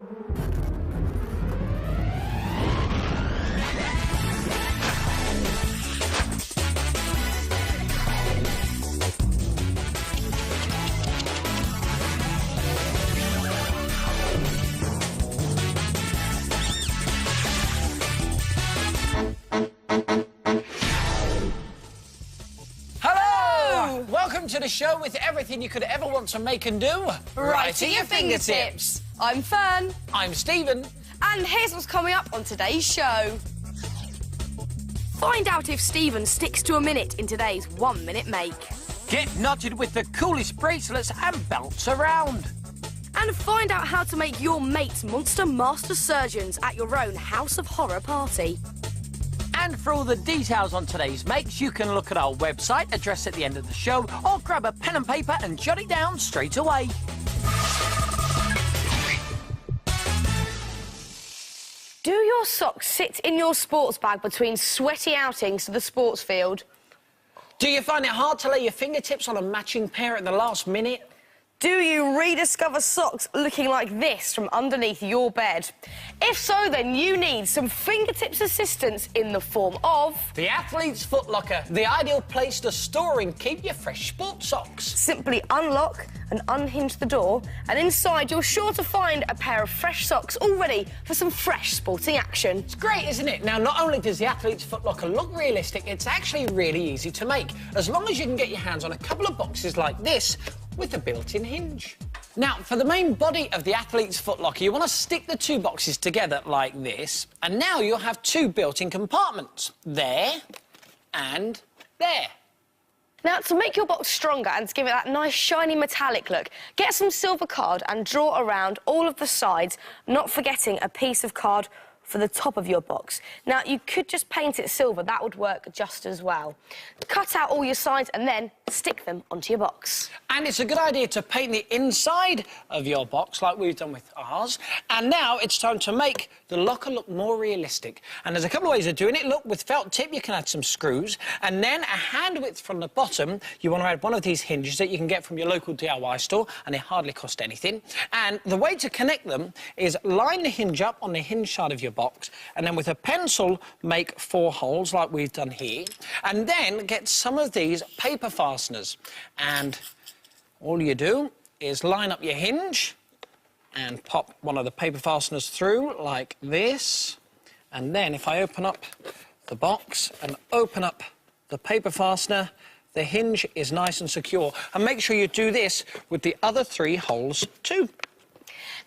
Welcome to the show with everything you could ever want to make and do. Right at your fingertips. I'm Fearne. I'm Stephen. And here's what's coming up on today's show. Find out if Stephen sticks to a minute in today's 1 Minute Make. Get knotted with the coolest bracelets and belts around. And find out how to make your mates monster master surgeons at your own House of Horror party. And for all the details on today's makes, you can look at our website, address at the end of the show, or grab a pen and paper and jot it down straight away. Do your socks sit in your sports bag between sweaty outings to the sports field? Do you find it hard to lay your fingertips on a matching pair at the last minute? Do you rediscover socks looking like this from underneath your bed? If so, then you need some fingertips assistance in the form of... The Athlete's Footlocker, the ideal place to store and keep your fresh sports socks. Simply unlock and unhinge the door, and inside you're sure to find a pair of fresh socks all ready for some fresh sporting action. It's great, isn't it? Now, not only does the Athlete's Footlocker look realistic, it's actually really easy to make, as long as you can get your hands on a couple of boxes like this, with a built-in hinge. Now, for the main body of the Athlete's Footlocker, you want to stick the two boxes together like this, and now you'll have two built-in compartments, there and there. Now, to make your box stronger and to give it that nice, shiny, metallic look, get some silver card and draw around all of the sides, not forgetting a piece of card for the top of your box. Now, you could just paint it silver. That would work just as well. Cut out all your sides and then stick them onto your box. And it's a good idea to paint the inside of your box like we've done with ours. And now it's time to make the locker look more realistic. And there's a couple of ways of doing it. Look, with felt tip, you can add some screws. And then a hand width from the bottom, you want to add one of these hinges that you can get from your local DIY store, and they hardly cost anything. And the way to connect them is line the hinge up on the hinge side of your box, and then with a pencil make 4 holes like we've done here, and then get some of these paper fasteners, and all you do is line up your hinge and pop one of the paper fasteners through like this, and then if I open up the box and open up the paper fastener, the hinge is nice and secure. And make sure you do this with the other 3 holes too.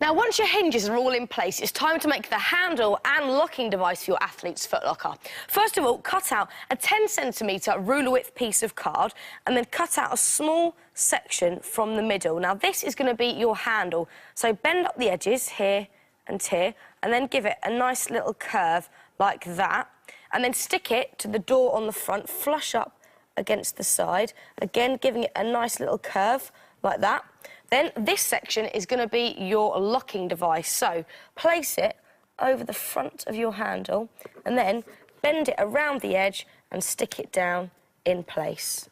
Now, once your hinges are all in place, it's time to make the handle and locking device for your Athlete's Footlocker. First of all, cut out a 10cm ruler-width piece of card and then cut out a small section from the middle. Now, this is going to be your handle, so bend up the edges here and here, and then give it a nice little curve like that, and then stick it to the door on the front, flush up against the side, again giving it a nice little curve like that. Then this section is going to be your locking device. So place it over the front of your handle and then bend it around the edge and stick it down in place.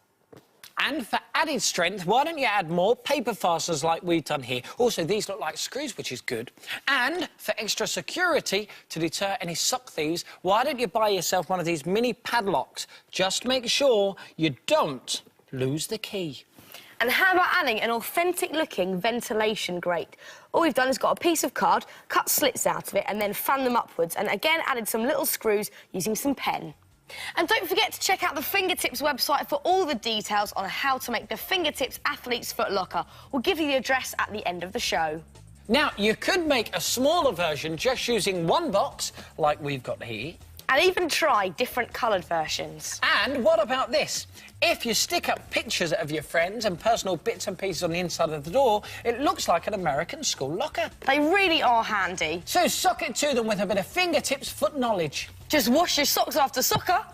And for added strength, why don't you add more paper fasteners like we've done here? Also, these look like screws, which is good. And for extra security, to deter any sock thieves, why don't you buy yourself one of these mini padlocks? Just make sure you don't lose the key. And how about adding an authentic-looking ventilation grate? All we've done is got a piece of card, cut slits out of it, and then fan them upwards, and again added some little screws using some pen. And don't forget to check out the Fingertips website for all the details on how to make the Fingertips Athlete's Footlocker. We'll give you the address at the end of the show. Now, you could make a smaller version just using one box, like we've got here. And even try different coloured versions. And what about this? If you stick up pictures of your friends and personal bits and pieces on the inside of the door, it looks like an American school locker. They really are handy. So sock it to them with a bit of Fingertips foot knowledge. Just wash your socks after soccer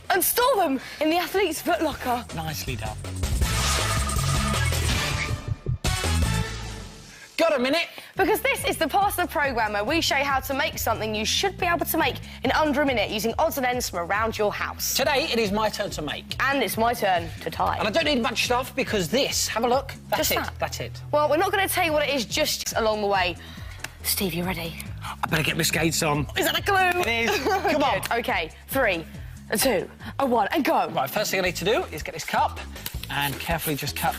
and store them in the Athlete's Footlocker. Nicely done. Got a minute? Because this is the part of the programme where we show you how to make something you should be able to make in under a minute using odds and ends from around your house. Today, it is my turn to make. And it's my turn to tie. And I don't need much stuff because this, have a look, that's it, that's it. Well, we're not going to tell you what it is just along the way. Steve, you ready? I better get my skates on. Is that a clue? It is. Come on. OK, 3, 2, 1, and go. Right, first thing I need to do is get this cup and carefully just cut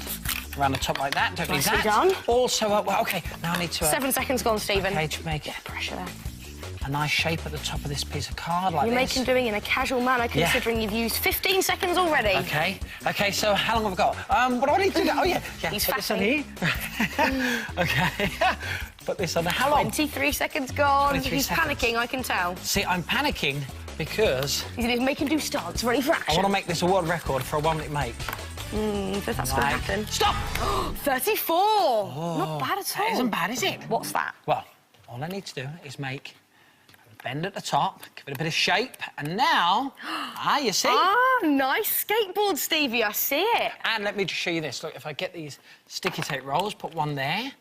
around the top like that. Don't need that. Done. Also, well, OK, now I need to... 7 seconds gone, Stephen. OK, to make pressure there. A nice shape at the top of this piece of card, like this. You're doing it in a casual manner, considering you've used 15 seconds already. OK. OK, so how long have I got? What do I need to do? Oh, yeah. He's put this on here. OK. Put this on there. How long? 23 seconds gone. 23 He's seconds. panicking, I can tell. See, I'm panicking because... He's in his make-and-do stance, ready for action. I want to make this a world record for a 1-minute make. If that's going to happen. Stop! 34! Oh, not bad at all. That isn't bad, is it? What's that? Well, all I need to do is make a bend at the top, give it a bit of shape, and now... you see? Ah, nice skateboard, Stevie, I see it. And let me just show you this. Look, if I get these sticky tape rolls, put one there,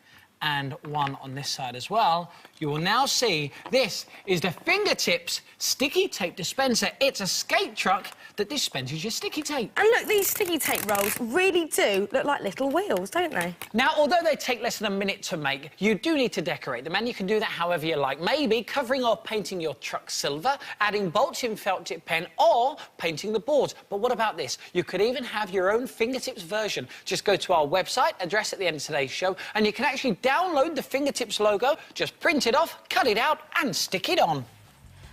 and one on this side as well, you will now see this is the Fingertips sticky tape dispenser. It's a skate truck that dispenses your sticky tape. And look, these sticky tape rolls really do look like little wheels, don't they? Now, although they take less than a minute to make, you do need to decorate them, and you can do that however you like. Maybe covering or painting your truck silver, adding bolts in felt tip pen, or painting the boards. But what about this? You could even have your own Fingertips version. Just go to our website, address at the end of today's show, and you can actually download the Fingertips logo, just print it off, cut it out, and stick it on.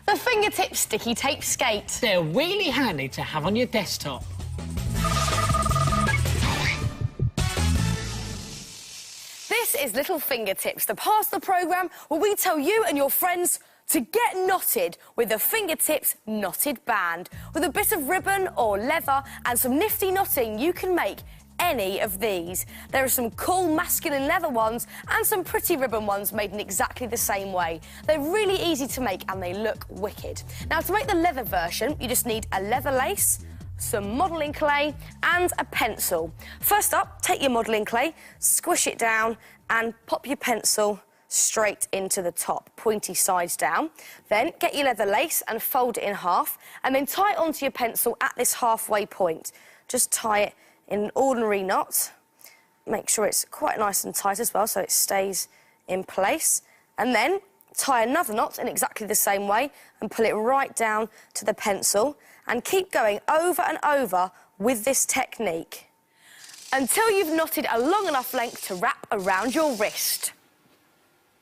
The Fingertips sticky tape skate. They're really handy to have on your desktop. This is Little Fingertips, the part of the programme where we tell you and your friends to get knotted with a Fingertips knotted band. With a bit of ribbon or leather and some nifty knotting, you can make any of these. There are some cool masculine leather ones and some pretty ribbon ones made in exactly the same way. They're really easy to make and they look wicked. Now, to make the leather version, you just need a leather lace, some modelling clay and a pencil. First up, take your modelling clay, squish it down and pop your pencil straight into the top, pointy sides down. Then get your leather lace and fold it in half and then tie it onto your pencil at this halfway point. Just tie it in an ordinary knot. Make sure it's quite nice and tight as well so it stays in place. And then tie another knot in exactly the same way and pull it right down to the pencil and keep going over and over with this technique until you've knotted a long enough length to wrap around your wrist.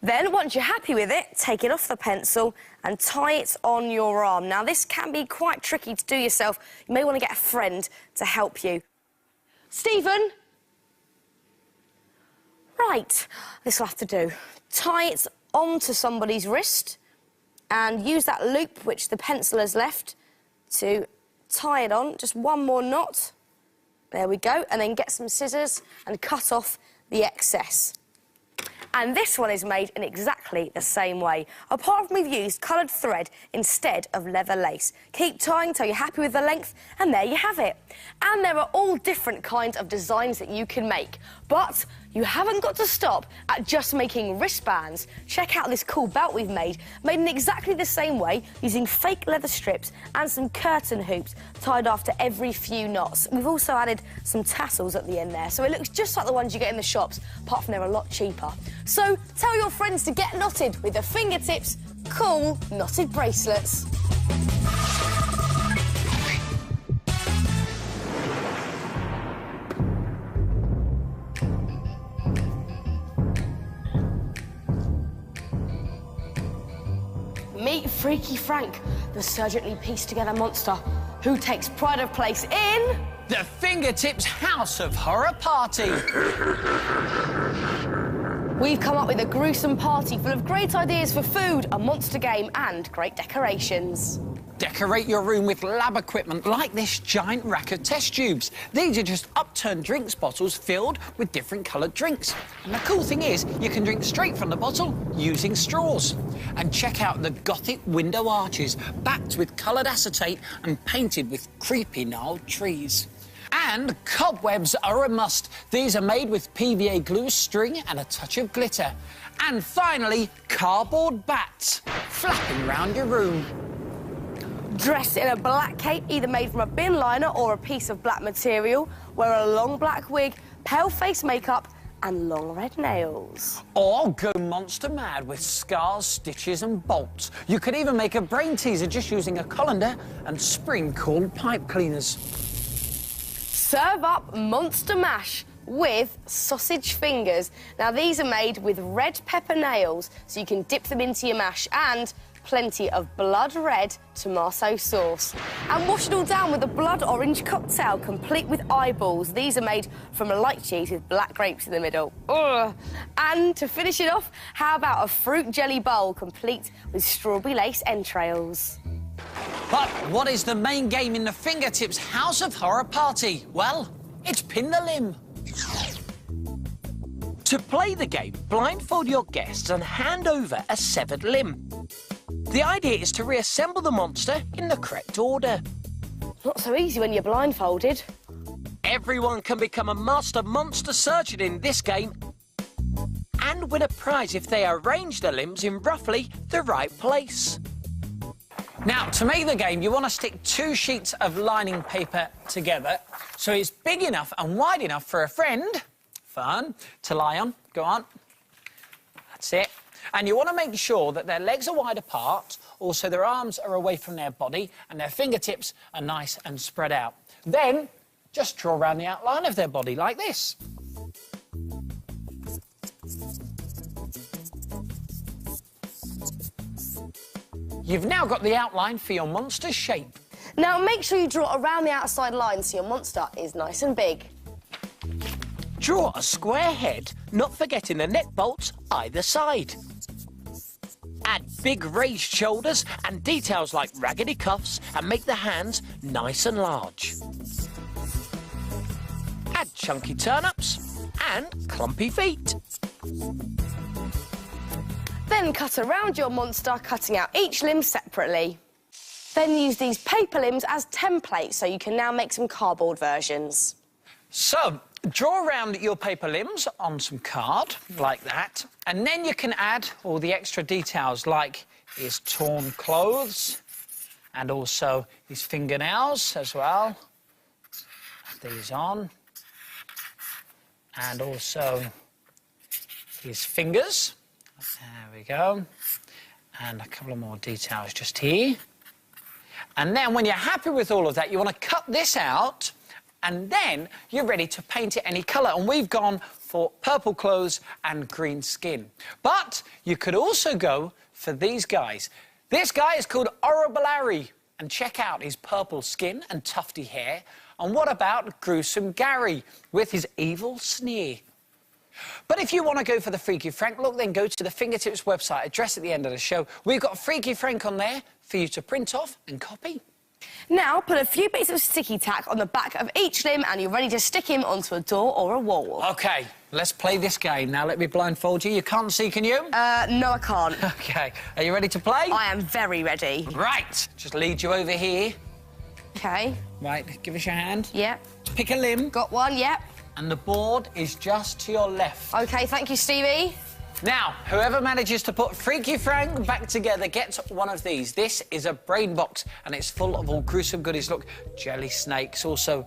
Then, once you're happy with it, take it off the pencil and tie it on your arm. Now, this can be quite tricky to do yourself. You may want to get a friend to help you. Stephen? Right, this will have to do. Tie it onto somebody's wrist and use that loop which the pencil has left to tie it on. Just one more knot. There we go. And then get some scissors and cut off the excess. And this one is made in exactly the same way. Apart from we've used coloured thread instead of leather lace. Keep tying till you're happy with the length, and there you have it. And there are all different kinds of designs that you can make. But you haven't got to stop at just making wristbands. Check out this cool belt we've made in exactly the same way, using fake leather strips and some curtain hoops tied after every few knots. We've also added some tassels at the end there, so it looks just like the ones you get in the shops, apart from they're a lot cheaper. So tell your friends to get knotted with the Fingertips cool knotted bracelets. Meet Freaky Frank, the surgically pieced-together monster who takes pride of place in... The Fingertips House of Horror Party. We've come up with a gruesome party full of great ideas for food, a monster game and great decorations. Decorate your room with lab equipment like this giant rack of test tubes. These are just upturned drinks bottles filled with different coloured drinks. And the cool thing is, you can drink straight from the bottle using straws. And check out the Gothic window arches, backed with coloured acetate and painted with creepy gnarled trees. And cobwebs are a must. These are made with PVA glue, string and a touch of glitter. And finally, cardboard bats, flapping around your room. Dress in a black cape, either made from a bin liner or a piece of black material. Wear a long black wig, pale face makeup and long red nails. Or go monster mad with scars, stitches and bolts. You could even make a brain teaser just using a colander and spring-cooled pipe cleaners. Serve up monster mash with sausage fingers. Now, these are made with red pepper nails, so you can dip them into your mash, and plenty of blood red tomato sauce. And wash it all down with a blood orange cocktail, complete with eyeballs. These are made from a light cheese with black grapes in the middle. Ugh. And to finish it off, how about a fruit jelly bowl, complete with strawberry lace entrails? But what is the main game in the Fingertips House of Horror party? Well, it's Pin the Limb. To play the game, blindfold your guests and hand over a severed limb. The idea is to reassemble the monster in the correct order. Not so easy when you're blindfolded. Everyone can become a master monster surgeon in this game and win a prize if they arrange the limbs in roughly the right place. Now, to make the game, you want to stick 2 sheets of lining paper together so it's big enough and wide enough for a friend, Fearne, to lie on. Go on. That's it. And you want to make sure that their legs are wide apart, also their arms are away from their body and their fingertips are nice and spread out. Then, just draw around the outline of their body like this. You've now got the outline for your monster's shape. Now, make sure you draw around the outside line so your monster is nice and big. Draw a square head, not forgetting the neck bolts either side. Add big raised shoulders and details like raggedy cuffs and make the hands nice and large. Add chunky turn-ups and clumpy feet. Then cut around your monster, cutting out each limb separately. Then use these paper limbs as templates so you can now make some cardboard versions. So, draw around your paper limbs on some card, like that, and then you can add all the extra details, like his torn clothes, and also his fingernails as well. Add these on. And also his fingers. There we go. And a couple of more details just here. And then when you're happy with all of that, you want to cut this out, and then you're ready to paint it any colour. And we've gone for purple clothes and green skin. But you could also go for these guys. This guy is called Horrible Harry. And check out his purple skin and tufty hair. And what about Gruesome Gary with his evil sneer? But if you want to go for the Freaky Frank look, then go to the Fingertips website, address at the end of the show. We've got Freaky Frank on there for you to print off and copy. Now, put a few bits of sticky tack on the back of each limb and you're ready to stick him onto a door or a wall. OK, let's play this game. Now, let me blindfold you. You can't see, can you? No, I can't. OK. Are you ready to play? I am very ready. Right. Just lead you over here. OK. Right, give us your hand. Yep. Pick a limb. Got one, yep. And the board is just to your left. OK, thank you, Stevie. Now, whoever manages to put Freaky Frank back together gets one of these. This is a brain box, and it's full of all gruesome goodies. Look, jelly snakes, also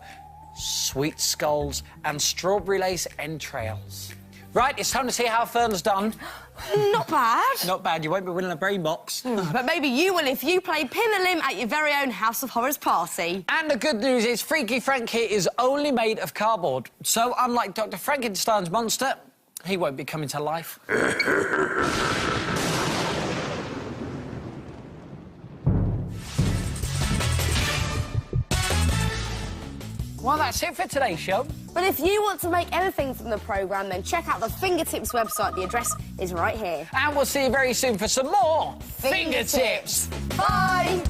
sweet skulls and strawberry lace entrails. Right, it's time to see how Fearne's done. Not bad. Not bad. You won't be winning a brain box. But maybe you will if you play Pin the Limb at your very own House of Horrors party. And the good news is Freaky Frank here is only made of cardboard. So, unlike Dr. Frankenstein's monster, he won't be coming to life. Well, that's it for today's show. But if you want to make anything from the programme, then check out the Fingertips website. The address is right here. And we'll see you very soon for some more Fingertips. Bye!